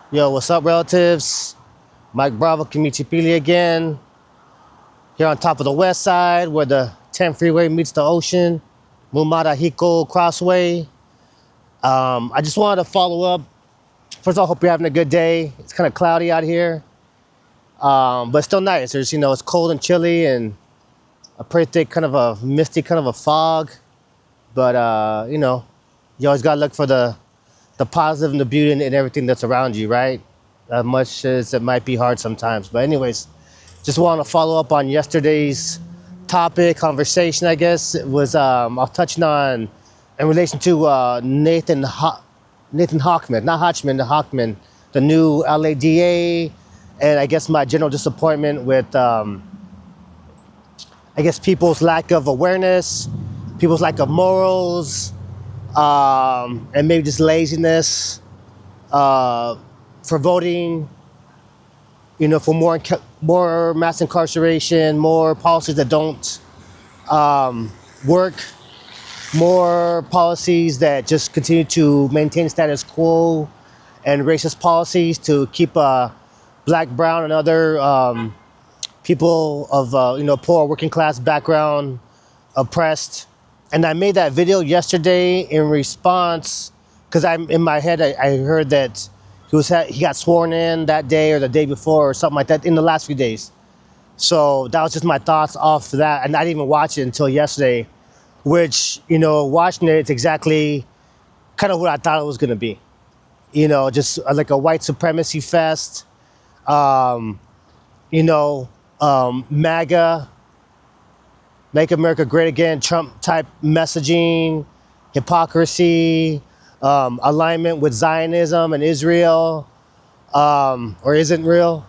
Yo, what's up, relatives? Mike Bravo, Kimichipili again. Here on top of the west side where the 10 freeway meets the ocean, Mumada Hiko Crossway. I just wanted to follow up. First of all, hope you're having a good day. It's kind of cloudy out here, but still nice. There's, it's cold and chilly and a pretty thick kind of a misty kind of a fog. But, you always got to look for the positive and the beauty in everything that's around you, right? As much as it might be hard sometimes. But anyways, just want to follow up on yesterday's topic, conversation, I guess. It was, I was touching on in relation to Nathan Hochman, not Hochman, the Hochman, the new LADA, and I guess my general disappointment with, I guess, people's lack of awareness, people's lack of morals, and maybe just laziness for voting, for more mass incarceration, more policies that don't work, more policies that just continue to maintain status quo, and racist policies to keep black, brown, and other people of poor working class background oppressed. And I made that video yesterday in response because I'm in my head. I heard that he got sworn in that day or the day before or something like that in the last few days. So that was just my thoughts off that, and I didn't even watch it until yesterday. Which watching it, it's exactly kind of what I thought it was gonna be. Just like a white supremacy fest. Um, MAGA, Make America Great Again, Trump type messaging, hypocrisy, alignment with Zionism and Israel, or isn't real,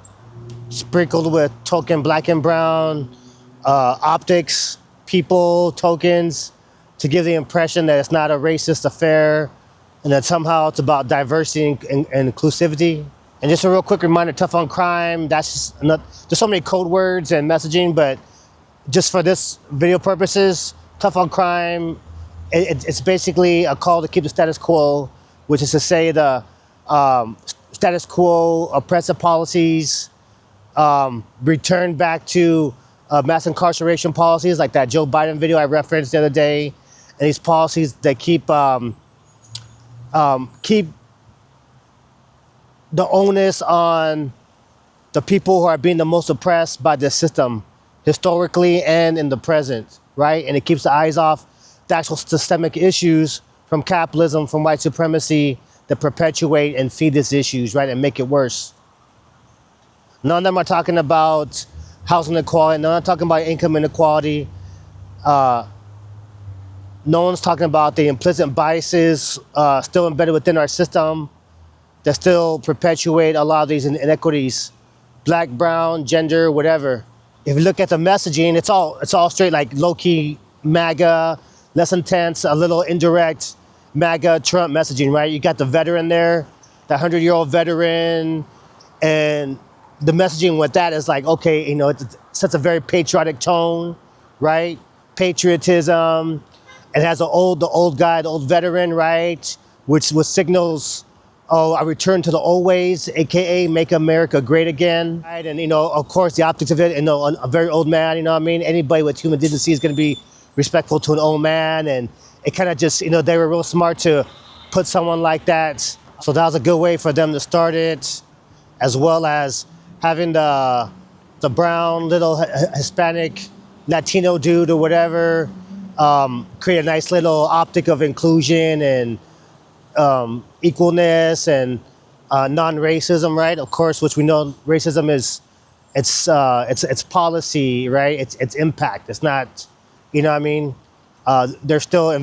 sprinkled with token black and brown optics, people, tokens, to give the impression that it's not a racist affair and that somehow it's about diversity and inclusivity. And just a real quick reminder, tough on crime, that's just not, there's so many code words and messaging, but just for this video purposes, tough on crime, it's basically a call to keep the status quo, which is to say the status quo oppressive policies, return back to mass incarceration policies like that Joe Biden video I referenced the other day, and these policies that keep the onus on the people who are being the most oppressed by the system, historically and in the present, right? And it keeps the eyes off the actual systemic issues from capitalism, from white supremacy that perpetuate and feed these issues, right? And make it worse. None of them are talking about housing inequality. None are talking about income inequality. No one's talking about the implicit biases still embedded within our system that still perpetuate a lot of these inequities, black, brown, gender, whatever. If you look at the messaging, it's all straight like low-key MAGA, less intense, a little indirect MAGA Trump messaging, right? You got the veteran there, that 100-year-old veteran, and the messaging with that is like, okay, it sets a very patriotic tone, right? Patriotism. It has the old guy, the old veteran, right? Which signals, oh, I return to the old ways, AKA make America great again, right? And of course, the optics of it, a very old man, you know what I mean? Anybody with human decency is going to be respectful to an old man, and it kind of just, they were real smart to put someone like that. So that was a good way for them to start it, as well as having the brown little Hispanic Latino dude or whatever create a nice little optic of inclusion and equalness and non-racism, right? Of course, which we know racism is, it's policy, right? It's impact. It's not, you know what I mean? They're still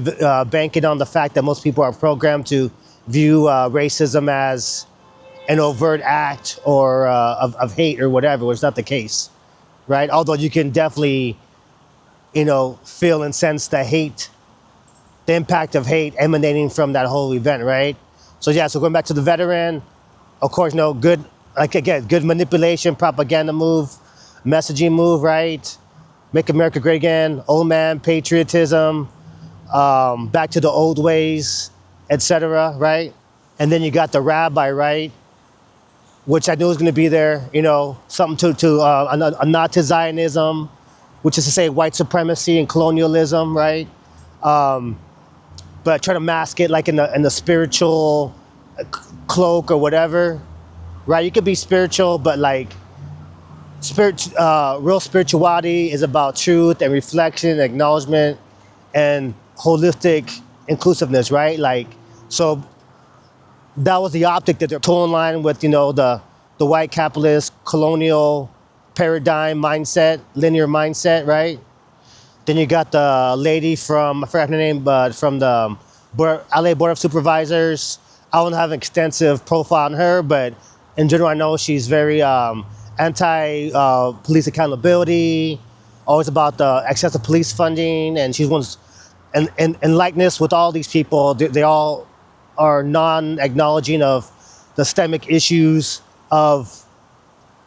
banking on the fact that most people are programmed to view racism as an overt act or of hate or whatever, which is not the case, right? Although you can definitely, feel and sense the hate, the impact of hate emanating from that whole event, right? So going back to the veteran, of course, good, like again, good manipulation, propaganda move, messaging move, right? Make America great again, old man, patriotism, back to the old ways, etc., right? And then you got the rabbi, right? which I knew was going to be there. Something to a nod to Zionism, which is to say white supremacy and colonialism, right? But try to mask it like in the spiritual cloak or whatever, right? You could be spiritual, but like real spirituality is about truth and reflection, and acknowledgement, and holistic inclusiveness, right? Like, so that was the optic that they're towing line with, the white capitalist colonial paradigm mindset, linear mindset, right? Then you got the lady from, I forgot her name, but from the LA Board of Supervisors. I don't have an extensive profile on her, but in general, I know she's very anti-police accountability, always about the excessive police funding, and she's in likeness with all these people. They all are non-acknowledging of the systemic issues of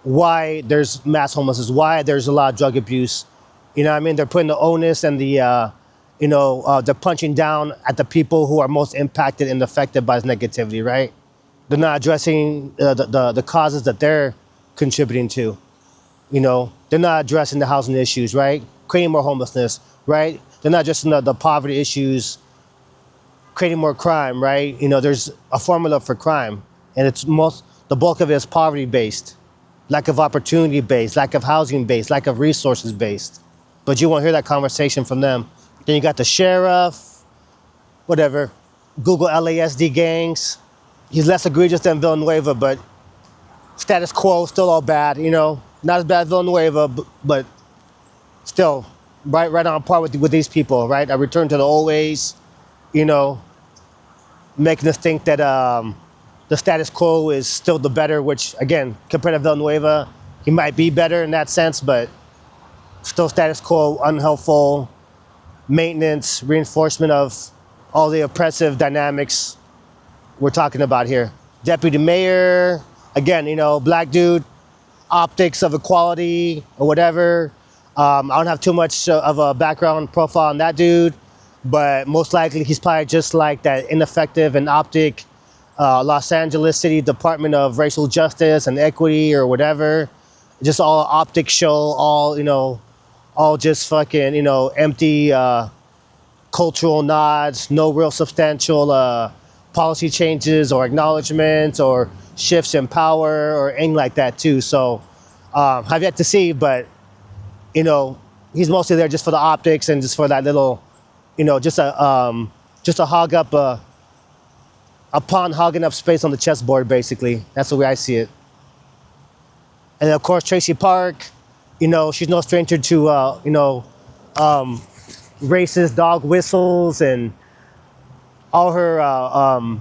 why there's mass homelessness, why there's a lot of drug abuse. You know what I mean? They're putting the onus and they're punching down at the people who are most impacted and affected by this negativity, right? They're not addressing the causes that they're contributing to. They're not addressing the housing issues, right? Creating more homelessness, right? They're not addressing the poverty issues, creating more crime, right? There's a formula for crime, and the bulk of it is poverty based, lack of opportunity based, lack of housing based, lack of resources based. But you won't hear that conversation from them. Then you got the sheriff, whatever, Google LASD gangs. He's less egregious than Villanueva, but status quo, still all bad, Not as bad as Villanueva, but still right on par with these people, right? I return to the old ways, making us think that the status quo is still the better, which, again, compared to Villanueva, he might be better in that sense, but still status quo, unhelpful, maintenance, reinforcement of all the oppressive dynamics we're talking about here. Deputy mayor, again, black dude, optics of equality or whatever. I don't have too much of a background profile on that dude, but most likely he's probably just like that ineffective and optic Los Angeles City Department of Racial Justice and Equity or whatever. Just all optic show, all just fucking, empty cultural nods, no real substantial policy changes or acknowledgements or shifts in power or anything like that too. So have yet to see, but he's mostly there just for the optics and just for that little, just to hog up a pawn hogging up space on the chessboard, basically. That's the way I see it. And of course, Tracy Park, she's no stranger to, racist dog whistles and all her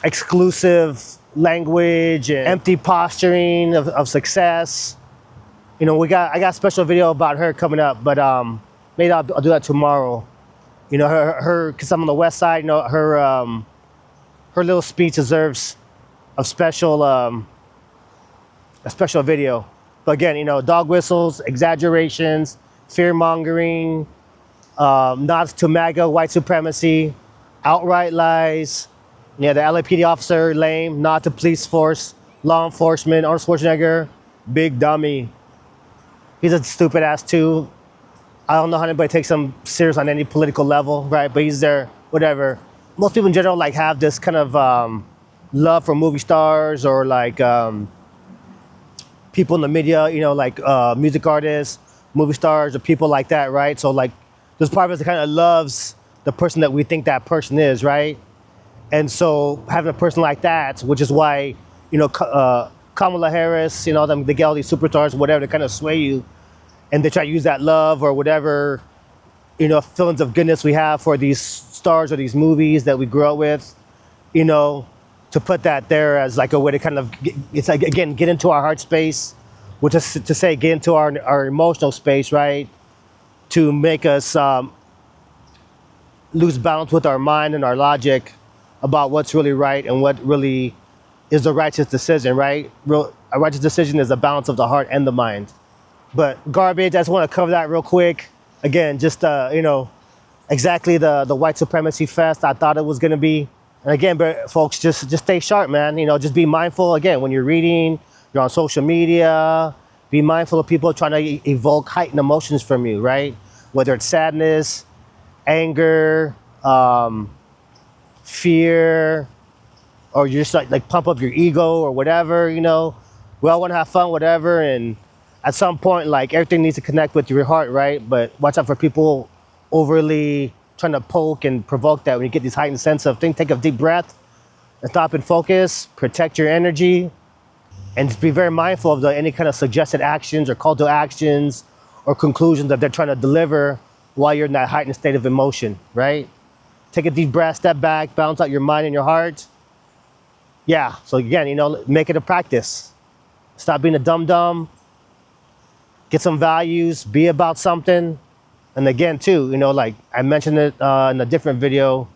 exclusive language and empty posturing of success. I got a special video about her coming up, but maybe I'll do that tomorrow. Her, because I'm on the west side, her little speech deserves a special video. But again, dog whistles, exaggerations, fear mongering, nods to MAGA, white supremacy, outright lies. The LAPD officer, lame, nod to police force, law enforcement, Arnold Schwarzenegger, big dummy. He's a stupid ass too. I don't know how anybody takes him serious on any political level, right? But he's there, whatever. Most people in general have this kind of love for movie stars or people in the media, music artists, movie stars, or people like that, right? So this part of us that kind of loves the person that we think that person is, right? And so having a person like that, which is why, Kamala Harris, they get all these superstars, whatever, to kind of sway you. And they try to use that love or whatever, feelings of goodness we have for these stars or these movies that we grew up with, to put that there as like a way to kind of, it's like, again, get into our heart space, which is to say, get into our emotional space, right? To make us lose balance with our mind and our logic about what's really right and what really is a righteous decision, right? A righteous decision is a balance of the heart and the mind. But garbage, I just want to cover that real quick. Again, just, exactly the white supremacy fest I thought it was going to be. And again, but folks, just stay sharp, man. Just be mindful, again, when you're reading you're on social media. Be mindful of people trying to evoke heightened emotions from you, right? Whether it's sadness, anger, fear, or you just like pump up your ego or whatever, you know. We all want to have fun, whatever, and at some point, like everything needs to connect with your heart, right? But watch out for people overly trying to poke and provoke that when you get this heightened sense of thing. Take a deep breath and stop and focus, protect your energy, and just be very mindful of any kind of suggested actions or call to actions or conclusions that they're trying to deliver while you're in that heightened state of emotion, right? Take a deep breath, step back, balance out your mind and your heart. Yeah, so again, you know, make it a practice. Stop being a dum-dum, get some values, be about something. And again, too, you know, like I mentioned it in a different video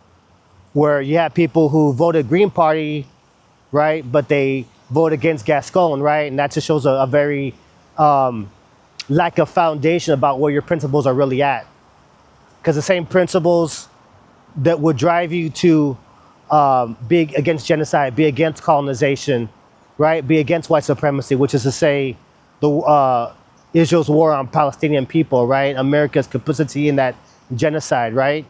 where you have people who voted Green Party, right? But they vote against Gascon, right? And that just shows a very lack of foundation about where your principles are really at. Because the same principles that would drive you to be against genocide, be against colonization, right? Be against white supremacy, which is to say Israel's war on Palestinian people, right? America's complicity in that genocide, right?